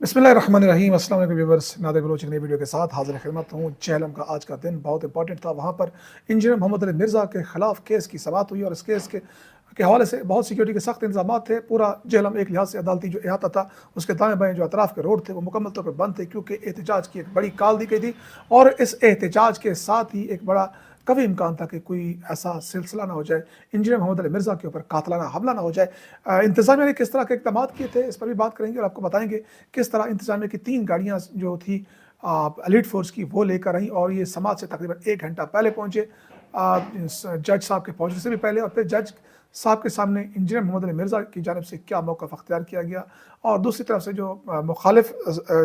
बिस्मिल्लाहिर्रहमानिर्रहीम। अस्सलाम वालेकुम व्यूअर्स, नादिर बलोच एक नई वीडियो के साथ हाजिर खिदमत हूँ। चेहलम का आज का दिन बहुत इंपॉर्टेंट था। वहाँ पर इंजीनियर मोहम्मद अली मिर्ज़ा के खिलाफ केस की समाअत हुई और इस केस के हवाले से बहुत सिक्योरिटी के सख्त इंतजाम थे। पूरा जेहलम एक लिहाज से अदालती जो अहाता था, उसके दाएं बाएं जो अतराफ़ के रोड थे वो मुकम्मल तौर पर बंद थे, क्योंकि एहतजाज की एक बड़ी कॉल दी गई थी। और इस एहतजाज के साथ ही एक बड़ा कभी इम्कान था कि कोई ऐसा सिलसिला ना हो जाए, इंजीनियर मोहम्मद अली मिर्ज़ा के ऊपर कातलाना हमला ना हो जाए। इंतजामिया ने किस तरह के इकदाम किए थे, इस पर भी बात करेंगे और आपको बताएंगे किस तरह इंतजामिया की 3 गाड़ियाँ जो थी एलीट फोर्स की, वो लेकर आई और ये समाज से तकरीबन 1 घंटा पहले पहुँचे, जज साहब के पहुँचने से भी पहले। और फिर जज साहब के सामने इंजीनियर मोहम्मद अली मिर्ज़ा की जानिब से क्या मौक़िफ़ अख्तियार किया गया और दूसरी तरफ से जो मुखालिफ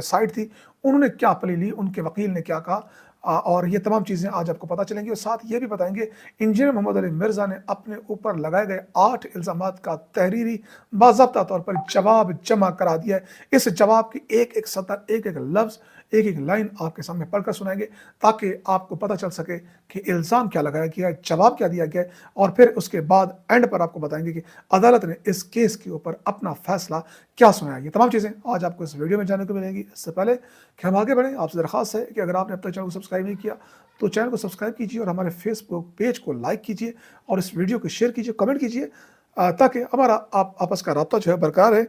साइड थी, उन्होंने क्या प्ले ली, उनके वकील ने क्या कहा, और ये तमाम चीज़ें आज आपको पता चलेंगी। और साथ ये भी बताएंगे इंजीनियर मोहम्मद अली मिर्ज़ा ने अपने ऊपर लगाए गए 8 इल्ज़ामात का तहरीरी बाज़ाब्ता तौर पर जवाब जमा करा दिया है। इस जवाब की एक-एक सतर, एक-एक लफ्ज़, एक-एक लाइन आपके सामने पढ़कर सुनाएँगे, ताकि आपको पता चल सके कि इल्ज़ाम क्या लगाया गया है, जवाब क्या दिया गया है। और फिर उसके बाद एंड पर आपको बताएँगे कि अदालत ने इस केस के ऊपर अपना फ़ैसला क्या सुनाया। ये तमाम चीज़ें आज आपको इस वीडियो में जानने को मिलेंगी। इससे पहले कि हम आगे बढ़ें, आपसे दरख्वास्त है कि अगर आपने अब तक चैनल को सब्सक्राइब नहीं किया, तो चैनल को सब्सक्राइब कीजिए और हमारे फेसबुक पेज को लाइक कीजिए और इस वीडियो को शेयर कीजिए, कमेंट कीजिए, ताकि हमारा आपस का राब्ता जो है बरकरार है।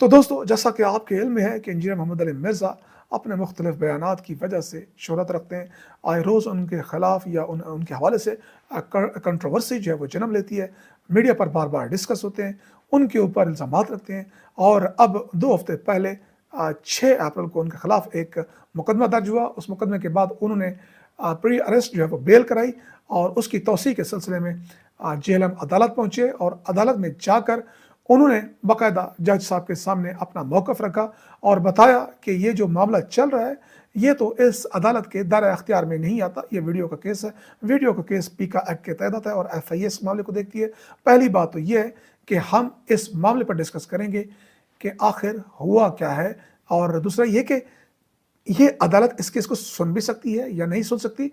तो दोस्तों, जैसा कि आपके इल्म में है कि इंजीनियर मोहम्मद अली मिर्ज़ा अपने मुख्तलिफ बयानात की वजह से शोहरत रखते हैं। आए रोज़ उनके खिलाफ या उनके हवाले से कंट्रोवर्सी जो है वो जन्म लेती है, मीडिया पर बार बार डिस्कस होते हैं, उनके ऊपर इल्ज़ामात रखते हैं। और अब 2 हफ्ते पहले 6 अप्रैल को उनके खिलाफ एक मुकदमा दर्ज हुआ। उस मुकदमे के बाद उन्होंने प्री अरेस्ट जो है वो बेल कराई और उसकी तौसीक़ के सिलसिले में जेहलम अदालत पहुँचे और अदालत में जाकर उन्होंने बाकायदा जज साहब के सामने अपना मौक़िफ़ रखा और बताया कि ये जो मामला चल रहा है, ये तो इस अदालत के दायरे अख्तियार में नहीं आता, ये वीडियो का केस है। वीडियो का केस पीका एक्ट के तहत आता है और एफआईए इस मामले को देखती है। पहली बात तो ये है कि हम इस मामले पर डिस्कस करेंगे कि आखिर हुआ क्या है, और दूसरा ये कि ये अदालत इस केस को सुन भी सकती है या नहीं सुन सकती।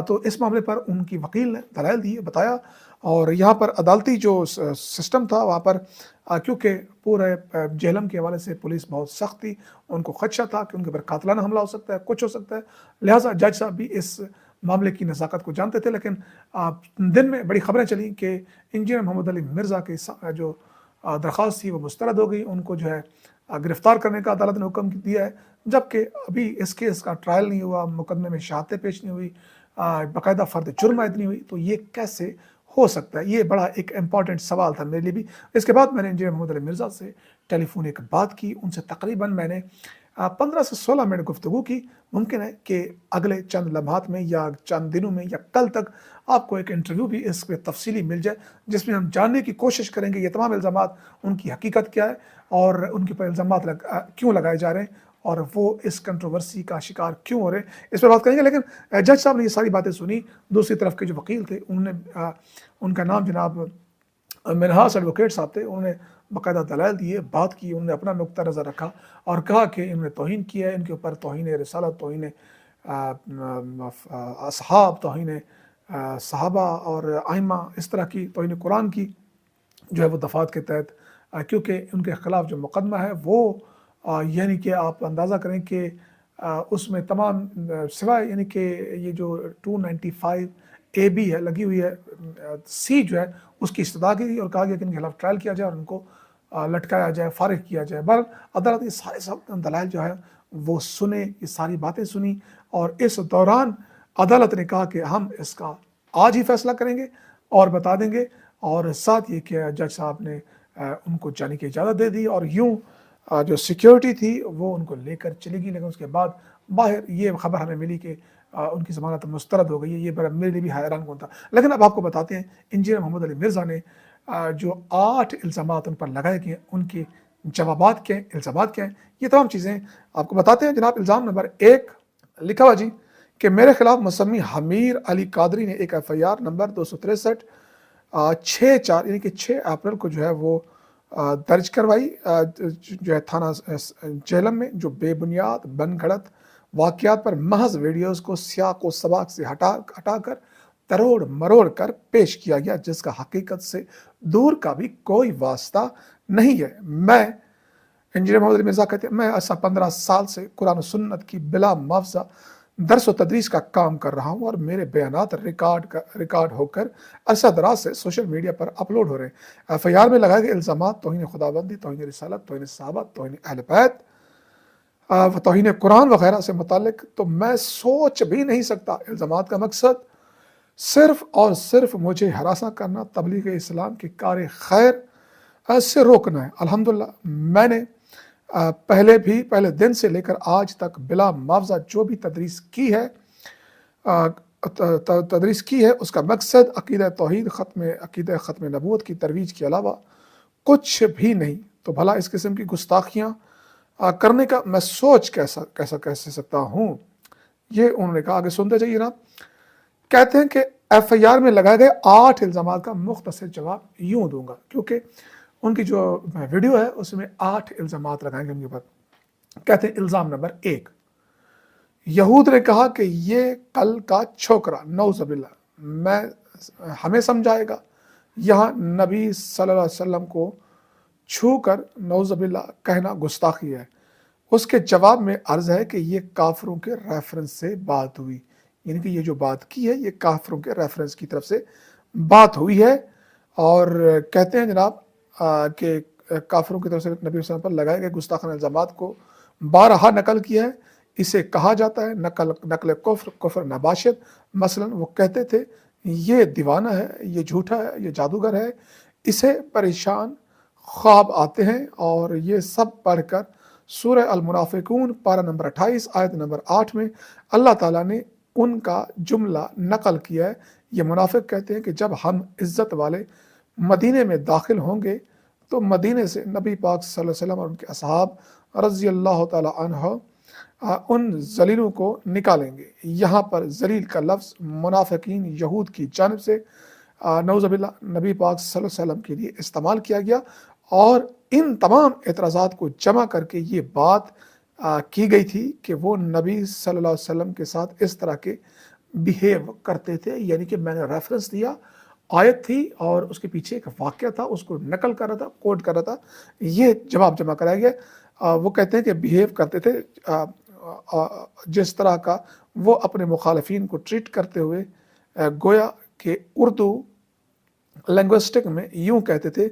तो इस मामले पर उनकी वकील ने दलाइल दिए, बताया। और यहाँ पर अदालती जो सिस्टम था वहाँ पर, क्योंकि पूरे जेहलम के हवाले से पुलिस बहुत सख्त थी, उनको खदशा था कि उनके ऊपर कातलाना हमला हो सकता है, कुछ हो सकता है। लिहाजा जज साहब भी इस मामले की नज़ाकत को जानते थे। लेकिन दिन में बड़ी खबरें चली कि इंजीनियर मोहम्मद अली मिर्ज़ा की जो दरख्वास्त थी वो मुस्तरद हो गई, उनको जो है गिरफ्तार करने का अदालत ने हुक्म दिया है। जबकि अभी इस केस का ट्रायल नहीं हुआ, मुकदमे में शहादतें पेश नहीं हुई, बाकायदा फ़र्द जुर्म आयद नहीं हुई, तो ये कैसे हो सकता है? ये बड़ा एक इम्पॉर्टेंट सवाल था मेरे लिए भी। इसके बाद मैंने इंजीनियर मोहम्मद अली मिर्ज़ा से टेलीफोनिक बात की, उनसे तकरीबन मैंने 15 से 16 मिनट गुफ्तगू की। मुमकिन है कि अगले चंद लम्हात में या चंद दिनों में या कल तक आपको एक इंटरव्यू भी इस पे तफसीली मिल जाए, जिसमें हम जानने की कोशिश करेंगे ये तमाम इल्ज़ामात, उनकी हकीकत क्या है और उनके ऊपर इल्ज़ामात क्यों लगाए जा रहे हैं और वो इस कंट्रोवर्सी का शिकार क्यों हो रहे हैं, इस पर बात करेंगे। लेकिन जज साहब ने ये सारी बातें सुनी। दूसरी तरफ के जो वकील थे, उन्होंने उनका नाम जनाब मिनहास एडवोकेट साहब थे, उन्होंने बाकायदा दलाइल दिए, बात की, उन्होंने अपना नुक्ता नज़र रखा और कहा कि इन्होंने तौहीन किया है, इनके ऊपर तौहीन रिसालत, तौहीन असहाब, तौहीन सहाबा और आइम्मा, इस तरह की तौहीन कुरान की जो है वो दफ़ात के तहत, क्योंकि उनके ख़िलाफ़ जो मुकदमा है वो यानी कि आप अंदाज़ा करें कि उसमें तमाम सिवाय यानी कि ये जो 295 ए बी है लगी हुई है, सी जो है उसकी इस्तदा की और कहा गया कि इनके खिलाफ ट्रायल किया जाए और उनको लटकाया जाए, फारिग किया जाए। बहरहाल अदालत ये सारे सब दलाइल जो है वो सुने, ये सारी बातें सुनी और इस दौरान अदालत ने कहा कि हम इसका आज ही फैसला करेंगे और बता देंगे। और साथ ये कि जज साहब ने उनको जाने की इजाज़त दे दी और यूँ जो सिक्योरिटी थी वो उनको लेकर चली गई। लेकिन उसके बाद बाहर ये खबर हमें मिली कि उनकी ज़मानत मुस्तरद हो गई है। ये बड़ा मेरे लिए भी हैरान कौन था। लेकिन अब आपको बताते हैं इंजीनियर मोहम्मद अली मिर्ज़ा ने जो 8 इल्ज़ामात उन पर लगाए गए, उनके जवाबात क्या हैं, इल्ज़ामात क्या हैं, ये तमाम चीज़ें आपको बताते हैं। जनाब, इल्ज़ाम नंबर 1 लिखा हुआ जी कि मेरे खिलाफ मुसम्मी हमीर अली कादरी ने एक FIR नंबर 263 6/4 यानी कि 6 अप्रैल को जो है वो दर्ज करवाई जो है थाना जेहलम में, जो बेबुनियाद बनगढ़ंत वाक़यात पर महज वीडियोज़ को सियाक़ व सबाक़ से हटाकर तरोड़ मरोड़ कर पेश किया गया, जिसका हकीकत से दूर का भी कोई वास्ता नहीं है। मैं इंजीनियर मोहम्मद अली मिर्ज़ा कहते हैं, मैं ऐसा 15 साल से कुरान और सुन्नत की बिला मुआवजा दर्स व तदरीस का काम कर रहा हूँ और मेरे बयानात रिकॉर्ड होकर अरसा दराज से सोशल मीडिया पर अपलोड हो रहे हैं। FIR में लगाए गए इल्ज़ामात तौहीन खुदाबंदी, तौहीन रिसालत, तौहीन सहाबा, तौहीन अहले बैत, तौहीन कुरान वगैरह से मुतालिक तो मैं सोच भी नहीं सकता। इल्ज़ामात का मकसद सिर्फ और सिर्फ मुझे हरासा करना, तबलीग इस्लाम की कार खैर से रोकना है। अल्हम्दुलिल्लाह मैंने पहले दिन से लेकर आज तक बिला मुआवजा जो भी तदरीस की है उसका मकसद अकीदा तौहीद ख़त्म नबूवत की तरवीज के अलावा कुछ भी नहीं। तो भला इस किस्म की गुस्ताखियाँ करने का मैं सोच कैसे सकता हूँ। ये उन्होंने कहा। आगे सुनते जाइए जनाब। कहते हैं कि FIR में लगाए गए 8 इल्ज़ामात का मुख्तसर जवाब यूँ दूंगा, क्योंकि उनकी जो वीडियो है उसमें 8 इल्ज़ामात लगाएंगे उनके ऊपर। कहते हैं इल्ज़ाम नंबर 1, यहूद ने कहा कि ये कल का छोकरा नौज़ुबिल्लाह हमें समझाएगा। यहाँ नबी सल्लल्लाहु अलैहि वसल्लम को छू कर नौज़ुबिल्लाह कहना गुस्ताखी है। उसके जवाब में अर्ज़ है कि ये काफिरों के रेफरेंस से बात हुई, यानी कि ये जो बात की है ये काफिरों के रेफरेंस की तरफ से बात हुई है। और कहते हैं जनाब कि काफिरों की तरफ से नबी वसल्लम पर लगाए गए गुस्ताखाना इल्ज़ामात को बारहा नकल किया है। इसे कहा जाता है नकल कुफ्र नबाशत। मसलन वो कहते थे ये दीवाना है, ये झूठा है, ये जादूगर है, इसे परेशान ख्वाब आते हैं। और ये सब पढ़कर सूरह अल मुनाफिकून पारा नंबर 28 आयत नंबर 8 में अल्लाह ताला ने उनका जुमला नकल किया है। ये मुनाफिक कहते हैं कि जब हम इज़्ज़त वाले मदीने में दाखिल होंगे तो मदीने से नबी पाक सल्लल्लाहु अलैहि वसल्लम और उनके असहाब रज़ी अल्लाह ताला अन्हु उन जलीलों को निकालेंगे। यहाँ पर जलील का लफ्ज़ मुनाफिकीन यहूद की जानिब से नऊज़ुबिल्लाह नबी पाक सल्लल्लाहु अलैहि वसल्लम के लिए इस्तेमाल किया गया। और इन तमाम एतराज़ात को जमा करके ये बात की गई थी कि वो नबी सल्लल्लाहु अलैहि वसल्लम के साथ इस तरह के बिहेव करते थे। यानी कि मैंने रेफरेंस दिया, आयत थी और उसके पीछे एक वाक़या था, उसको नकल कर रहा था, कोट कर रहा था, ये जवाब जमा कराया गया। वो कहते हैं कि बिहेव करते थे जिस तरह का वो अपने मुखालफिन को ट्रीट करते हुए गोया कि उर्दू लिंग्विस्टिक में यूँ कहते थे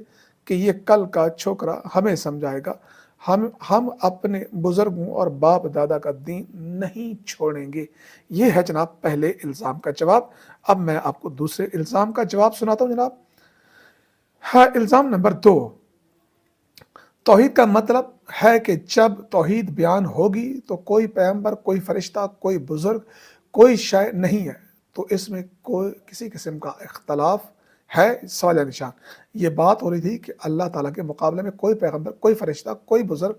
कि ये कल का छोकरा हमें समझाएगा, हम अपने बुज़ुर्गों और बाप दादा का दीन नहीं छोड़ेंगे। ये है जनाब पहले इल्ज़ाम का जवाब। अब मैं आपको दूसरे इल्ज़ाम का जवाब सुनाता हूँ जनाब। हाँ, इल्ज़ाम नंबर 2, तौहीद का मतलब है कि जब तौहीद बयान होगी तो कोई पैगंबर, कोई फरिश्ता, कोई बुज़ुर्ग, कोई शय नहीं है, तो इसमें कोई किसी किस्म का इख्तलाफ है, सवाल निशान। ये बात हो रही थी कि अल्लाह ताला के मुकाबले में कोई पैगंबर, कोई फरिश्ता, कोई बुज़ुर्ग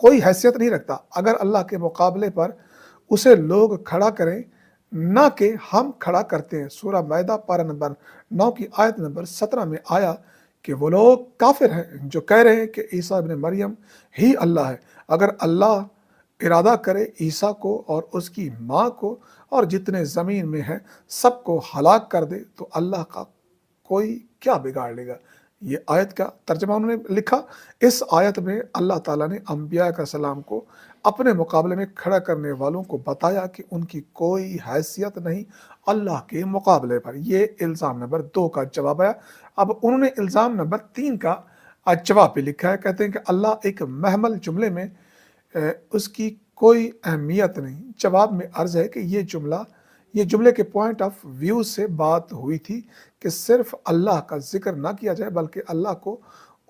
कोई हैसियत नहीं रखता। अगर अल्लाह के मुकाबले पर उसे लोग खड़ा करें, ना कि हम खड़ा करते हैं। सूरह माइदा पारा नंबर 9 की आयत नंबर 17 में आया कि वो लोग काफिर हैं जो कह रहे हैं कि ईसा इब्न मरियम ही अल्लाह है। अगर अल्लाह इरादा करे ईसा को और उसकी माँ को और जितने ज़मीन में हैं सबको हलाक कर दे तो अल्लाह का कोई क्या बिगाड़ लेगा। ये आयत का तर्जमा उन्होंने लिखा। इस आयत में अल्लाह ताला ने अंबिया का सलाम को अपने मुकाबले में खड़ा करने वालों को बताया कि उनकी कोई हैसियत नहीं अल्लाह के मुकाबले पर। ये इल्ज़ाम नंबर 2 का जवाब आया। अब उन्होंने इल्ज़ाम नंबर 3 का जवाब भी लिखा है। कहते हैं कि अल्लाह एक महमल जुमले में उसकी कोई अहमियत नहीं। जवाब में अर्ज़ है कि ये जुमले के पॉइंट ऑफ व्यू से बात हुई थी कि सिर्फ अल्लाह का जिक्र ना किया जाए बल्कि अल्लाह को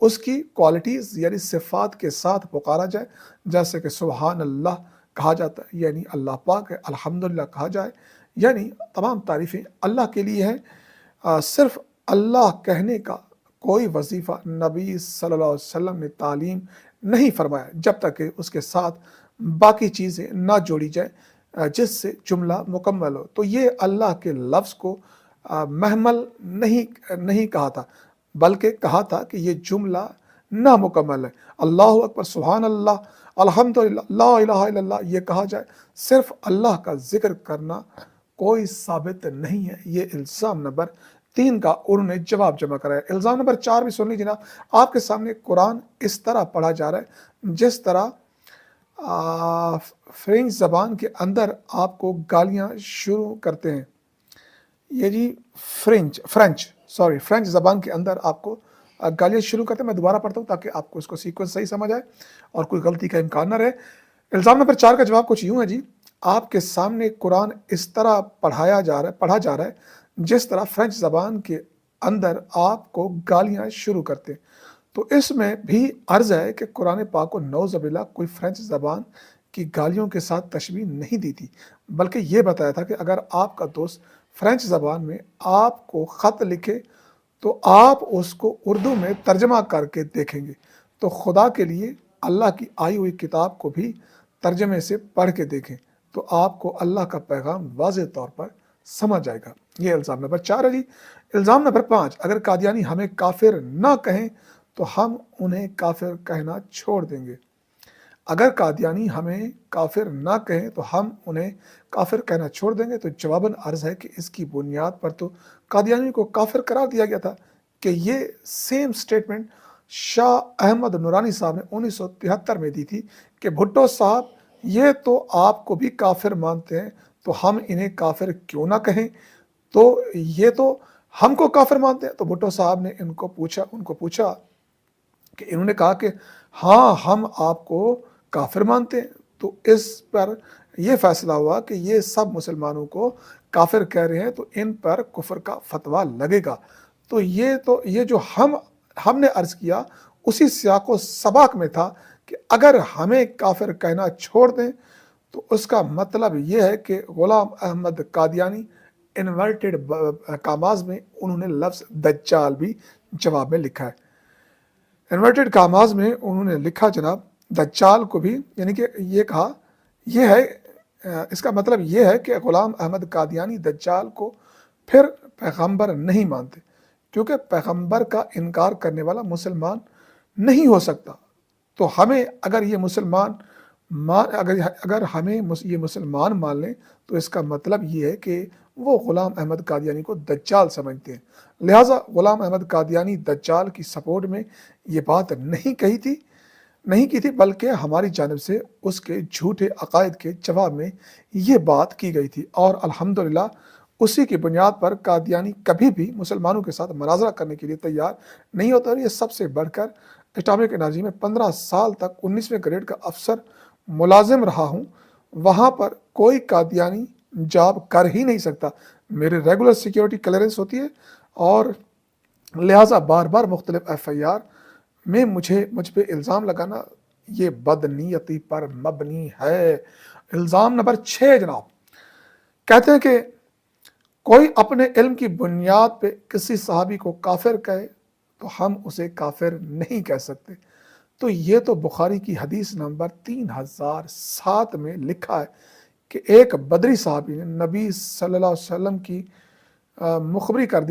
उसकी क्वालिटीज़ यानी सिफ़ात के साथ पुकारा जाए। जैसे कि सुबहान अल्लाह कहा जाता है यानी अल्लाह पाक है, अल्हम्दुलिल्लाह कहा जाए यानी तमाम तारीफ़ें अल्लाह के लिए हैं। सिर्फ अल्लाह कहने का कोई वजीफ़ा नबी सल्लल्लाहु अलैहि वसल्लम ने तालीम नहीं फरमाया जब तक कि उसके साथ बाकी चीज़ें ना जोड़ी जाए जिससे जुमला मुकम्मल हो। तो ये अल्लाह के लफ्ज़ को महमल नहीं कहा था बल्कि कहा था कि ये जुमला नामुकम्मल है। अल्लाहु अकबर, सुभान अल्लाह, अल्हम्दुलिल्लाह, ला इलाहा इल्लल्लाह ये कहा जाए। सिर्फ अल्लाह का जिक्र करना कोई साबित नहीं है। ये इल्ज़ाम नंबर 3 کا उन्होंने जवाब जमा कराया। इल्ज़ाम नंबर 4 भी सुन लीजिए ना, आपके सामने कुरान इस तरह पढ़ा जा रहा है जिस तरह फ्रेंच ज़बान के अंदर आपको गालियाँ शुरू करते हैं। ये जी फ्रेंच ज़बान के अंदर आपको गालियाँ शुरू करते हैं। मैं दोबारा पढ़ता हूँ ताकि आपको इसको सीक्वेंस सही समझ आए और कोई गलती का इम्कान ना रहे। इल्ज़ाम नंबर 4 का जवाब कुछ यूँ है जी, आपके सामने कुरान इस तरह पढ़ा जा रहा है जिस तरह फ्रेंच ज़बान के अंदर आपको गालियाँ शुरू करते हैं। तो इसमें भी अर्ज़ है कि कुरान पाक को नौज़ुबिल्लाह कोई फ्रेंच ज़बान की गालियों के साथ तशबीह नहीं दी थी, बल्कि ये बताया था कि अगर आपका दोस्त फ्रेंच ज़बान में आपको ख़त लिखे तो आप उसको उर्दू में तर्जमा करके देखेंगे, तो खुदा के लिए अल्लाह की आई हुई किताब को भी तर्जमे से पढ़ के देखें, तो आपको अल्लाह का पैगाम वाज़ेह तौर पर समझ आएगा। ये इल्ज़ाम नंबर 4 है जी। इल्ज़ाम नंबर 5, अगर कादियानी हमें काफिर ना कहें तो हम उन्हें काफिर कहना छोड़ देंगे। अगर कादियानी हमें काफिर ना कहें तो हम उन्हें काफिर कहना छोड़ देंगे। तो जवाबन अर्ज़ है कि इसकी बुनियाद पर तो कादियानी को काफिर करार दिया गया था कि ये सेम स्टेटमेंट शाह अहमद नूरानी साहब ने 1973 में दी थी कि भुट्टो साहब ये तो आपको भी काफिर मानते हैं, तो हम इन्हें काफिर क्यों ना कहें, तो ये तो हमको काफिर मानते हैं। तो भुट्टो साहब ने उनको पूछा कि इन्होंने कहा कि हाँ हम आपको काफिर मानते हैं। तो इस पर यह फैसला हुआ कि ये सब मुसलमानों को काफिर कह रहे हैं, तो इन पर कुफर का फतवा लगेगा। तो ये जो हमने अर्ज किया उसी सियाको सबाक में था कि अगर हमें काफिर कहना छोड़ दें तो उसका मतलब ये है कि गुलाम अहमद कादियानी इन्वर्टेड कामाज में उन्होंने लफ्ज़ दज्जाल भी जवाब में लिखा है। इन्वर्टेड कामाज में उन्होंने लिखा जनाब दज्जाल को भी, यानी कि ये कहा, यह है इसका मतलब ये है कि गुलाम अहमद कादियानी दज्जाल को फिर पैगंबर नहीं मानते, क्योंकि पैगंबर का इनकार करने वाला मुसलमान नहीं हो सकता। तो हमें अगर ये मुसलमान मान लें तो इसका मतलब ये है कि वो गुलाम अहमद कादियानी को दज्जाल समझते हैं। लिहाजा गुलाम अहमद कादियानी दज्जाल की सपोर्ट में ये बात नहीं की थी, बल्कि हमारी जानिब से उसके झूठे अकायद के जवाब में ये बात की गई थी। और अल्हम्दुलिल्लाह उसी की बुनियाद पर कादियानी कभी भी मुसलमानों के साथ मुनाजरा करने के लिए तैयार नहीं होता। और ये सबसे बढ़कर एटॉमिक एनर्जी में 15 साल तक 19वें ग्रेड का अफसर मुलाजिम रहा हूँ, वहाँ पर कोई कादियानी जॉब कर ही नहीं सकता। मेरे रेगुलर सिक्योरिटी क्लियरेंस होती है और लिहाजा बार बार मुख्तलिफ FIR में मुझ पे इल्ज़ाम लगाना ये बदनीयती पर मबनी है। इल्ज़ाम नंबर 6 जनाब, कहते हैं कि कोई अपने इल्म की बुनियाद पे किसी सहाबी को काफिर कहे तो हम उसे काफिर नहीं कह सकते। तो ये तो बुखारी की हदीस नंबर 3007 में लिखा है कि एक बदरी साहबी ने नबी सल्लल्लाहु अलैहि वसल्लम की मुखबरी कर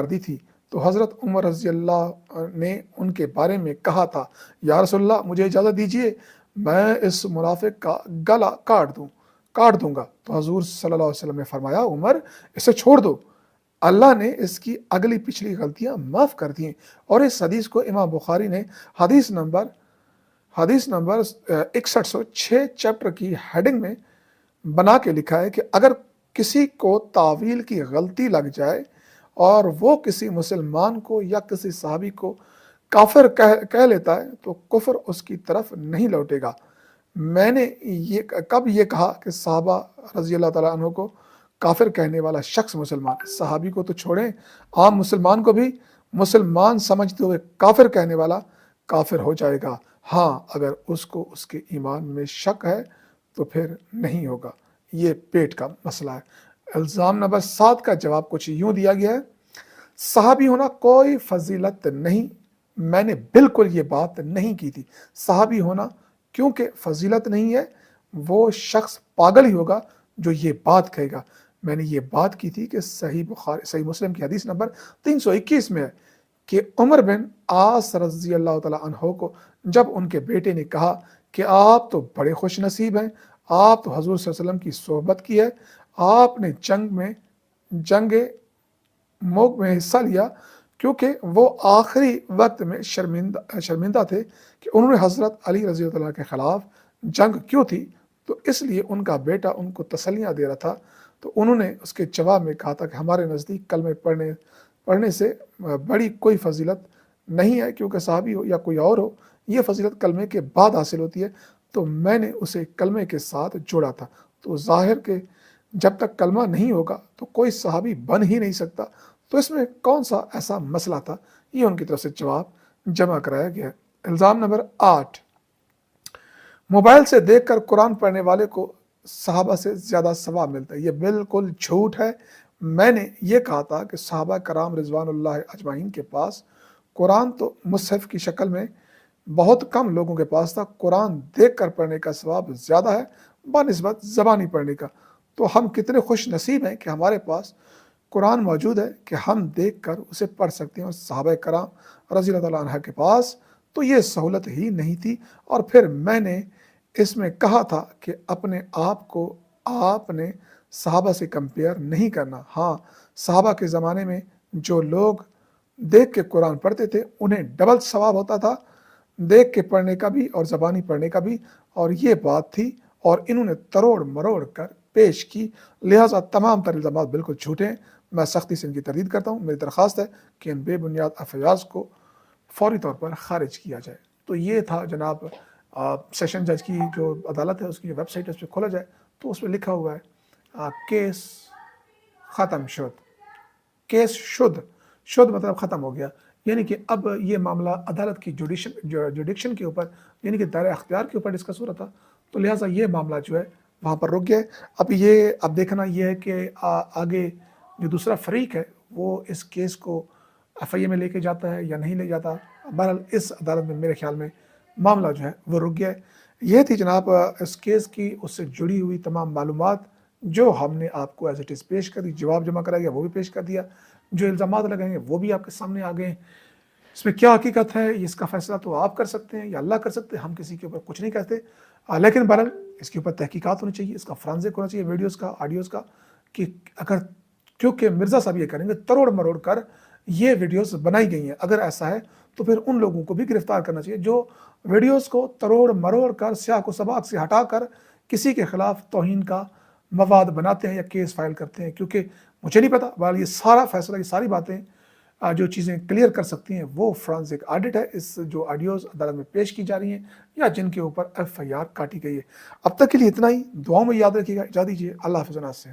दी थी। तो हज़रत उमर रज़ी अल्लाह ने उनके बारे में कहा था, या रसूलल्लाह मुझे इजाज़त दीजिए मैं इस मुनाफिक का गला काट दूंगा। तो हजूर सल्लल्लाहु अलैहि वसल्लम ने फरमाया, उमर इसे छोड़ दो, अल्लाह ने इसकी अगली पिछली गलतियां माफ़ कर दी। और इस हदीस को इमाम बुखारी ने हदीस नंबर 6106 चैप्टर की हेडिंग में बना के लिखा है कि अगर किसी को तावील की गलती लग जाए और वो किसी मुसलमान को या किसी सहाबी को काफिर कह लेता है तो कुफर उसकी तरफ नहीं लौटेगा। मैंने कब ये कहा कि साहबा रज़ी अल्लाह ताला अन्हु को काफिर कहने वाला शख्स मुसलमान, सहाबी को तो छोड़ें, आम मुसलमान को भी मुसलमान समझते हुए काफिर कहने वाला काफिर हो जाएगा। हाँ, अगर उसको उसके ईमान में शक है तो फिर नहीं होगा। ये पेट का मसला है। इल्ज़ाम नंबर 7 का जवाब कुछ यूँ दिया गया है, सहाबी होना कोई फजीलत नहीं, मैंने बिल्कुल ये बात नहीं की थी। सहाबी होना क्योंकि फजीलत नहीं है, वो शख्स पागल ही होगा जो ये बात कहेगा। मैंने ये बात की थी कि सही मुस्लिम की हदीस नंबर 321 में है कि उमर बिन आस रज़ी अल्लाह तआला अन्हु को जब उनके बेटे ने कहा कि आप तो बड़े खुश नसीब हैं, आप तो हजूर सल्लल्लाहु अलैहि वसल्लम की सोहबत की है, आपने میں حصہ لیا کیونکہ وہ آخری وقت میں شرمندہ تھے کہ انہوں نے حضرت علی رضی اللہ عنہ کے خلاف جنگ کیوں تھی، تو اس لیے ان کا بیٹا ان کو تسلیاں دے رہا تھا، تو انہوں نے اس کے جواب میں کہا تھا کہ ہمارے نزدیک کلمے پڑھنے سے بڑی کوئی فضیلت نہیں ہے، کیونکہ صحابی ہو یا کوئی اور ہو، یہ فضیلت کلمے کے بعد حاصل ہوتی ہے، تو میں نے اسے کلمے کے ساتھ جوڑا تھا۔ تو ظاہر کہ جب تک کلمہ نہیں ہوگا تو کوئی صحابی بن ہی نہیں سکتا، تو اس میں کون سا ایسا مسئلہ تھا؟ یہ ان کی طرف سے جواب جمع کرایا گیا ہے۔ الزام نمبر 8، موبائل سے دیکھ کر قرآن پڑھنے والے کو صحابہ سے زیادہ ثواب ملتا ہے۔ یہ بالکل جھوٹ ہے۔ میں نے یہ کہا تھا کہ صحابہ کرام رضوان اللہ اجمعین کے پاس قرآن تو مصحف کی شکل میں بہت کم لوگوں کے پاس تھا، قرآن دیکھ کر پڑھنے کا ثواب زیادہ ہے بنسبت زبانی پڑھنے کا۔ تو ہم کتنے خوش نصیب ہیں کہ ہمارے پاس قرآن موجود ہے کہ ہم دیکھ کر اسے پڑھ سکتے ہیں، اور صحابہ کرام رضی اللہ عنہ کے پاس تو یہ سہولت ہی نہیں تھی۔ اور پھر میں نے اس میں کہا تھا کہ اپنے آپ کو آپ نے صحابہ سے کمپیئر نہیں کرنا۔ ہاں، صحابہ کے زمانے میں جو لوگ دیکھ کے قرآن پڑھتے تھے انہیں ڈبل ثواب ہوتا تھا، دیکھ کے پڑھنے کا بھی اور زبانی پڑھنے کا بھی، اور یہ بات تھی اور انہوں نے تروڑ مروڑ کر پیش کی، لہٰذا تمام تر الزامات بالکل جھوٹے ہیں۔ میں سختی سے ان کی تردید کرتا ہوں۔ میری درخواست ہے کہ ان بے بنیاد افیاض کو فوری طور پر خارج کیا جائے۔ تو یہ تھا جناب سیشن جج کی جو عدالت ہے اس کی جو ویب سائٹ ہے اس پہ کھولا جائے تو اس پہ لکھا ہوا ہے کیس ختم شد، کیس شد مطلب ختم ہو گیا، یعنی کہ اب یہ معاملہ عدالت کی جوڈکشن کے اوپر، یعنی کہ دائرہ اختیار کے اوپر ڈسکس ہو رہا تھا، تو لہٰذا یہ معاملہ جو ہے وہاں پر رک گیا ہے۔ اب دیکھنا یہ ہے کہ آگے جو دوسرا فریق ہے وہ اس کیس کو ایف آئی اے میں لے کے جاتا ہے یا نہیں لے جاتا۔ بہرحال اس عدالت میں میرے خیال میں معاملہ جو ہے وہ رک گیا ہے۔ یہ تھی جناب اس کیس کی اس سے جڑی ہوئی تمام معلومات جو ہم نے آپ کو ایز اٹ از پیش کر دی، جواب جمع کرایا گیا وہ بھی پیش کر دیا، جو الزامات لگائیں گے وہ بھی آپ کے سامنے آ گئے ہیں۔ اس میں کیا حقیقت ہے اس کا فیصلہ تو آپ کر سکتے ہیں یا اللہ کر سکتے ہیں، ہم کسی کے اوپر کچھ نہیں کہتے، لیکن بہرحال اس کے اوپر تحقیقات ہونی چاہیے، اس کا فرانزک ہونا چاہیے، ویڈیوز کا، آڈیوز کا، کہ اگر کیونکہ مرزا صاحب یہ کریں گے تروڑ مروڑ کر یہ ویڈیوز بنائی گئی ہیں، اگر ایسا ہے تو پھر ان لوگوں کو بھی گرفتار کرنا چاہیے جو ویڈیوز کو تروڑ مروڑ کر سیاق و سباق سے ہٹا کر کسی کے خلاف توہین کا مواد بناتے ہیں یا کیس فائل کرتے ہیں۔ کیونکہ مجھے نہیں پتا، بہرحال یہ سارا فیصلہ، یہ ساری باتیں جو چیزیں کلیئر کر سکتی ہیں وہ فرانزک آڈٹ ہے، اس جو آڈیوز عدالت میں پیش کی جا رہی ہیں یا جن کے اوپر ایف آئی آر کاٹی گئی ہے۔ اب تک کے لیے اتنا ہی، دعاؤں میں یاد رکھیے گا، اجازت دیجیے، اللہ حافظ سے۔